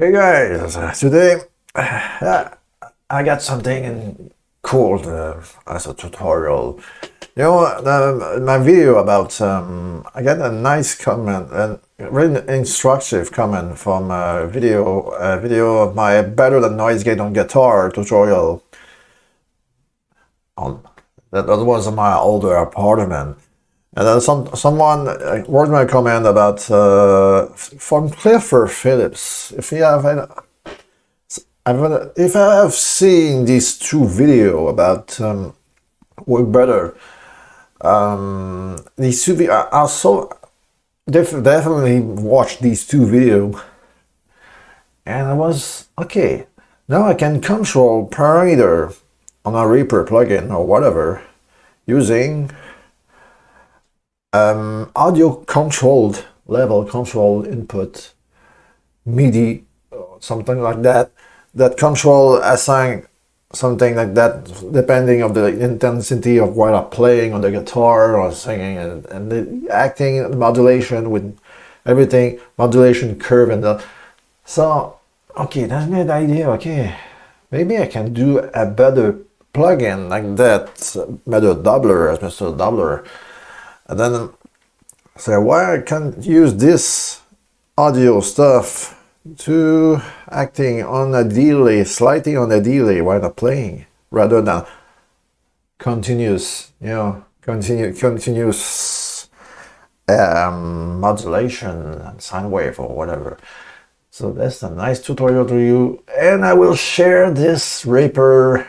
Hey guys, today I got something cool as a tutorial. You know, my video about I got a nice comment, a really instructive comment from a video of my better than noise gate on guitar tutorial. That was in my older apartment. And then someone wrote me a comment about from Clifford Phillips. If I have seen these two videos about work better, these two I also definitely watched these two videos, and I was okay. Now I can control parameter on a REAPER plugin or whatever using audio controlled level control input MIDI or something like that, that control assign something like that depending of the intensity of what I'm playing on the guitar or singing, and the acting, the modulation with everything, modulation curve and that. So okay, that's my idea. Okay, maybe I can do a better plugin like that, better doubler as Mr. Doubler. And then say why I can't use this audio stuff to acting on a delay, slightly on a delay while I'm playing, rather than continuous, continuous modulation, sine wave or whatever. So that's a nice tutorial to you, and I will share this REAPER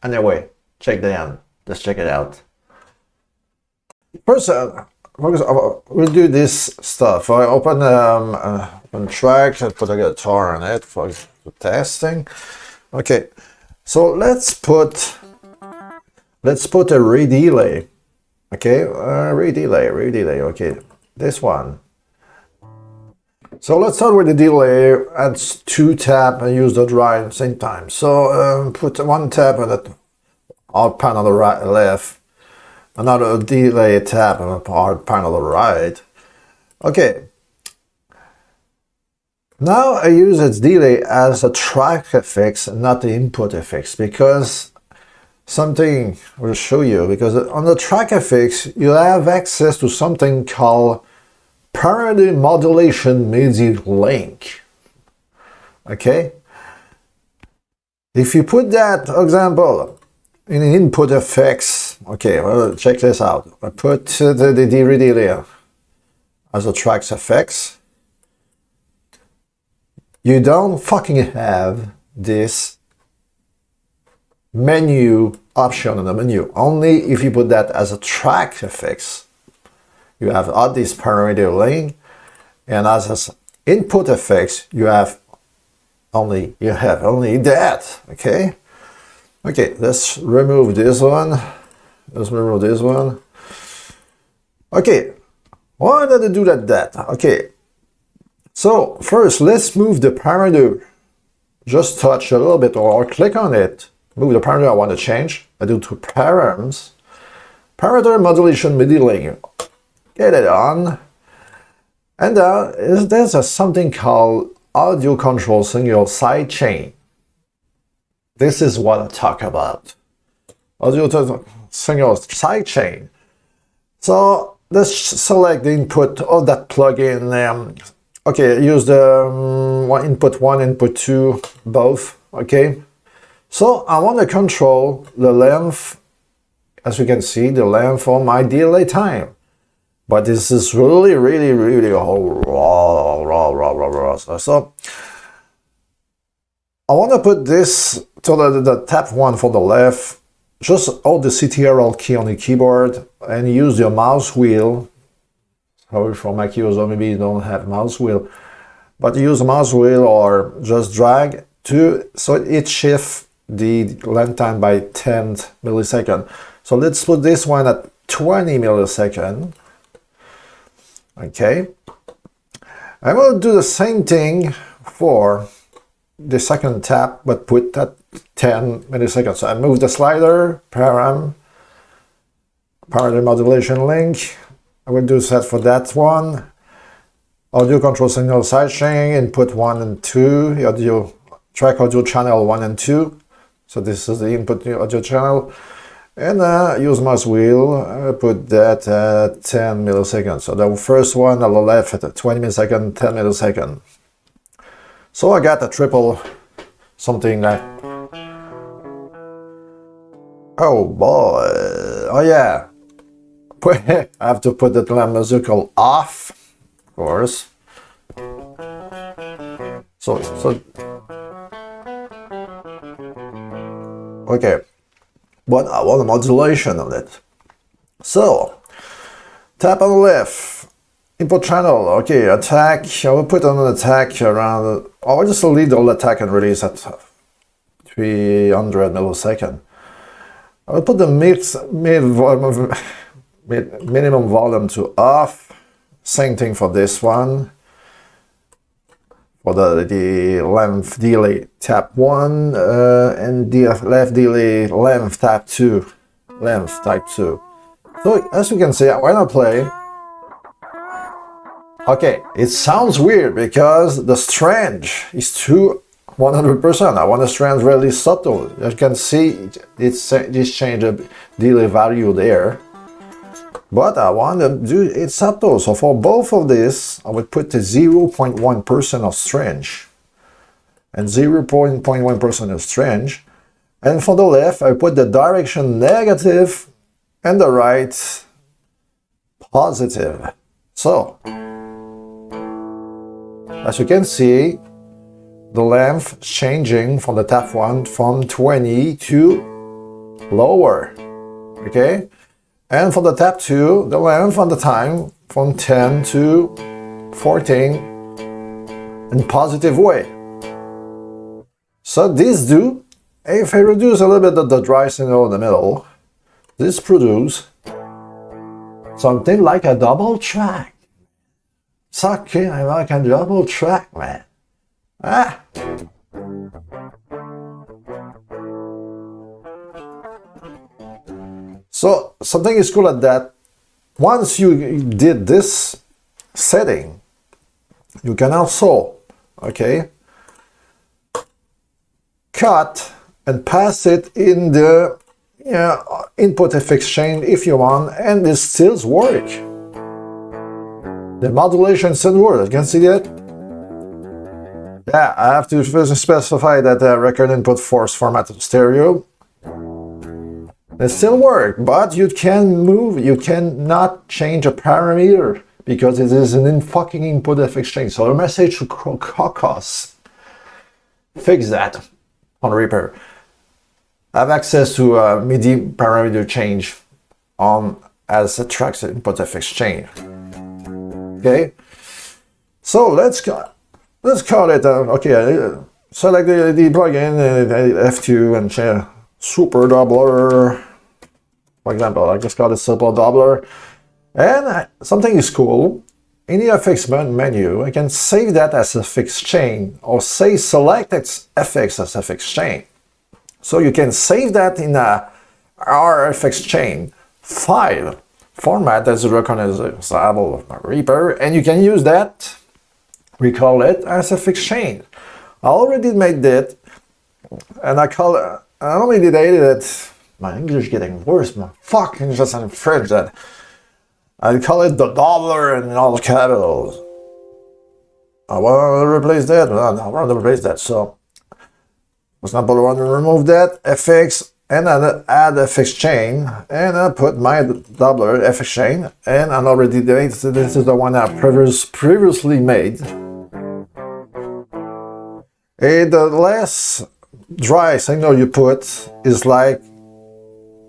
anyway. Check the end. Let's check it out. First, we'll do this stuff. I open track and put a guitar on it for testing. Okay, so let's put a ReaDelay. Okay, ReaDelay. Okay, this one. So let's start with the delay. Add 2 tap and use the dry at the same time. So put 1 tap on the out pan on the right, left. Another delay tap on the panel on the right. Okay. Now I use its delay as a track effects, not the input effects, because something I will show you. Because on the track effects, you have access to something called parody modulation MIDI link. Okay. If you put that example in input effects, okay, well, check this out. I put the ReaDelay as a tracks effects. You don't fucking have this menu option in the menu. Only if you put that as a track effects. You have all this parameter link, and as input effects, you have only that. Okay. Okay, let's remove this one. Let's remove this one. Okay, why did I do that? Okay, so first let's move the parameter. Just touch a little bit or click on it. Move the parameter I want to change. I do 2 params. Parameter modulation MIDI link. Get it on. And there's something called audio control single sidechain. This is what I talk about. Audio single sidechain. So let's select the input of that plugin. Okay, use the input 1, input 2, both. Okay. So I want to control the length, as you can see, the length of my delay time. But this is really raw. So I want to put this to the tap 1 for the left. Just hold the CTRL key on the keyboard and use your mouse wheel. Sorry for Mac user, maybe you don't have mouse wheel, but use a mouse wheel or just drag so it shifts the length time by 10 milliseconds. So let's put this one at 20 milliseconds. Okay. I will do the same thing for the second tap, but put that 10 milliseconds. So I move the slider, parameter modulation link. I will do that for that one. audio control signal sidechain, input 1 and 2, audio track audio channel 1 and 2. So this is the input audio channel. And use mouse wheel, put that at 10 milliseconds. So the first one on the left at 20 milliseconds, 10 milliseconds. So I got a triple something like, oh boy, oh yeah. I have to put the musical off, of course. So okay. But I want a modulation on it. So, tap on the left, input channel, okay, attack, I will put on an attack around, I'll just leave the attack and release at 300 milliseconds. I will put the minimum volume to off, same thing for this one. For the length delay tap 1 and the left delay length tap 2, length type 2. So as you can see, when I play, okay, it sounds weird because the strange is to 100%. I want the strange really subtle. You can see it's change the delay value there. But I want to do it subtle. So for both of this, I would put the 0.1% of strange and 0.1% of strange. And for the left, I put the direction negative and the right positive. So, as you can see, the length changing from the tap 1 from 20 to lower. Okay? And for the tap 2, the length on the time from 10 to 14 in positive way. So these do, if I reduce a little bit of the dry signal in the middle, this produce something like a double track. Something like a double track, man. Ah! So something is cool at that. Once you did this setting, you can also, okay, cut and pass it in the input FX chain if you want, and this still work. The modulation still works. You can see that? Yeah, I have to first specify that the record input force format of stereo. It still works, but you cannot change a parameter because it is an fucking input FX chain. So a message to Caucus, fix that on REAPER. I have access to a MIDI parameter change on as a track's input FX chain. Okay, so let's call it. Okay, select the plugin F2 and change super doubler. For example, I just got a simple doubler, and something is cool. In the FX menu, I can save that as a FX chain, or say select FX as FX chain. So you can save that in a RFX chain file format that's recognizable of REAPER, and you can use that, recall it as a FX chain. I already made that, and I only did it. My English getting worse, man. Fucking just in French that. I call it the doubler in all capitals. I want to replace that. I want to replace that. So, for example, I want to remove that FX and I add FX chain, and I put my doubler FX chain, and I already did. So this is the one I previously made. And the less dry signal you put is like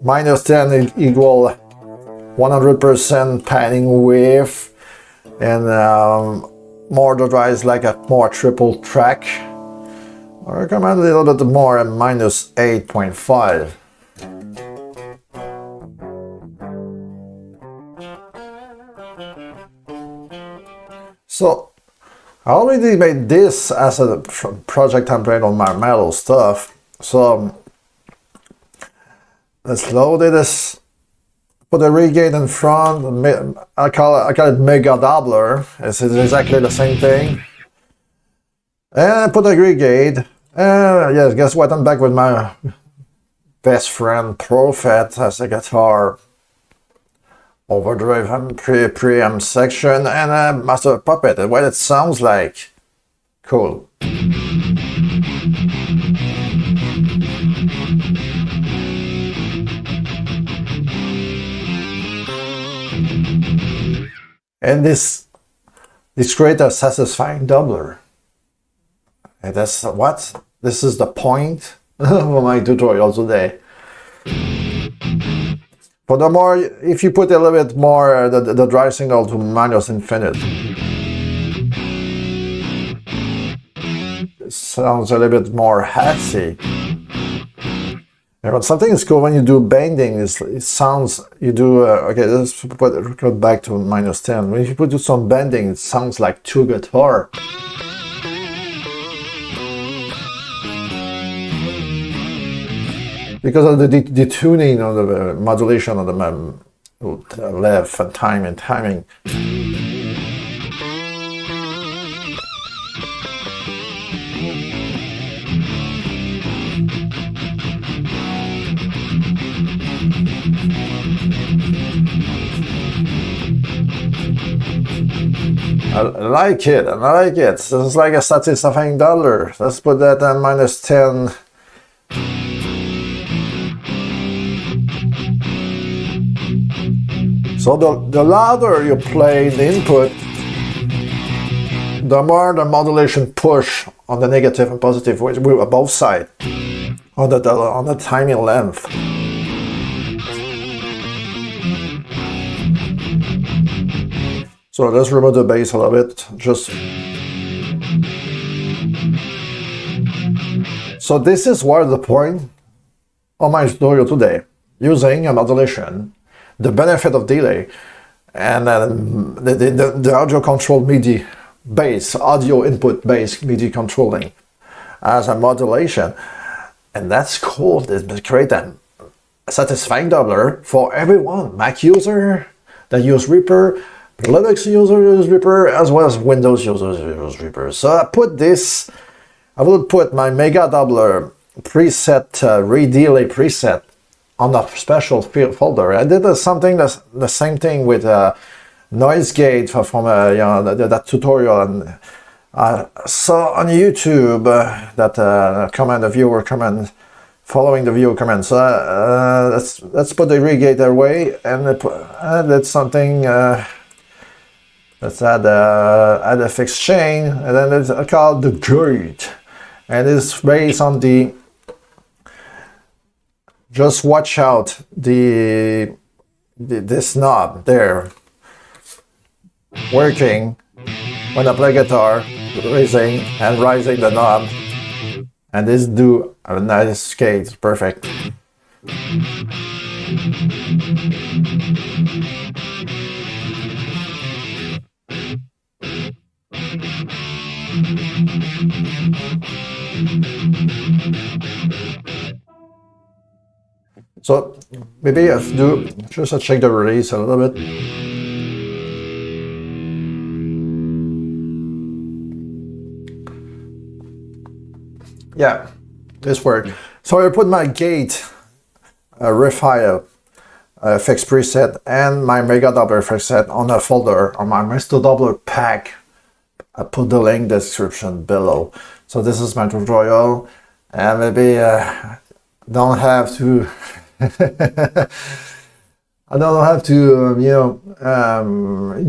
-10 equal 100% panning width, and more the dry is like a more triple track. I recommend a little bit more at -8.5. So I already made this as a project template on my metal stuff. So let's load this Put a ReaGate in front. I call it mega doubler. It's exactly the same thing. And put a ReaGate. Yes, guess what? I'm back with my best friend Prophet as a guitar, overdrive and preamp section, and a master puppet. And what it sounds like. Cool. And this creates a satisfying doubler. And that's what? This is the point of my tutorial today. Furthermore, if you put a little bit more the drive signal to minus infinite, it sounds a little bit more hazy. But something is cool when you do bending. It sounds, you do okay. Let's go back to -10. When you do some bending, it sounds like two guitar. Because of the detuning of the modulation of the left and timing. I like it. This is like a satisfying dollar. Let's put that at -10. So the louder you play the input, the more the modulation push on the negative and positive ways, both sides, on the timing length. So let's remove the bass a little bit, just. So this is what the point of my tutorial today, using a modulation, the benefit of delay, and the audio control MIDI bass, audio input bass MIDI controlling as a modulation. And that's cool. It's create a satisfying doubler for everyone, Mac user that use REAPER, Linux users use REAPER, as well as Windows users use REAPER. So I will put my mega doubler preset, ReaDelay preset on a special folder. I did something the same thing with noise gate from that tutorial, and saw on YouTube that the viewer comment following the viewer comment. So let's put the ReaGate away and add something. Let's add a fixed chain, and then it's called the gate, and it's based on the. Just watch out this knob there working when I play guitar, raising and rising the knob, and this do a nice skate, perfect. So maybe I do just check the release a little bit. Yeah, this worked. So I put my gate riff file fixed preset and my mega doubler preset on a folder on my Mr. Doubler pack. I put the link description below. So this is my tutorial, and maybe don't have to I don't have to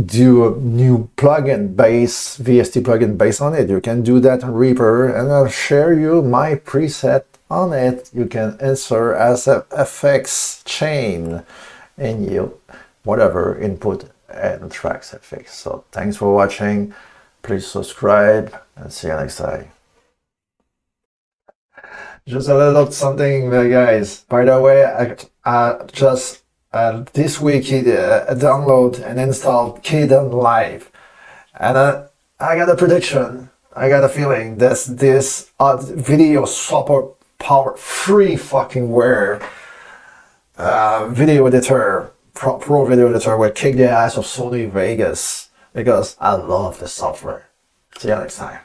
do a new plugin base, VST plugin based on it. You can do that on REAPER, and I'll share you my preset on it. You can insert as a FX chain in you whatever input and tracks FX. So thanks for watching. Please subscribe and see you next time. Just a little something, guys. By the way, I just this week download and installed Kden Live, and I got a prediction. I got a feeling that this video super power free fucking ware video editor pro video editor will kick the ass of Sony Vegas because I love the software. See you next time.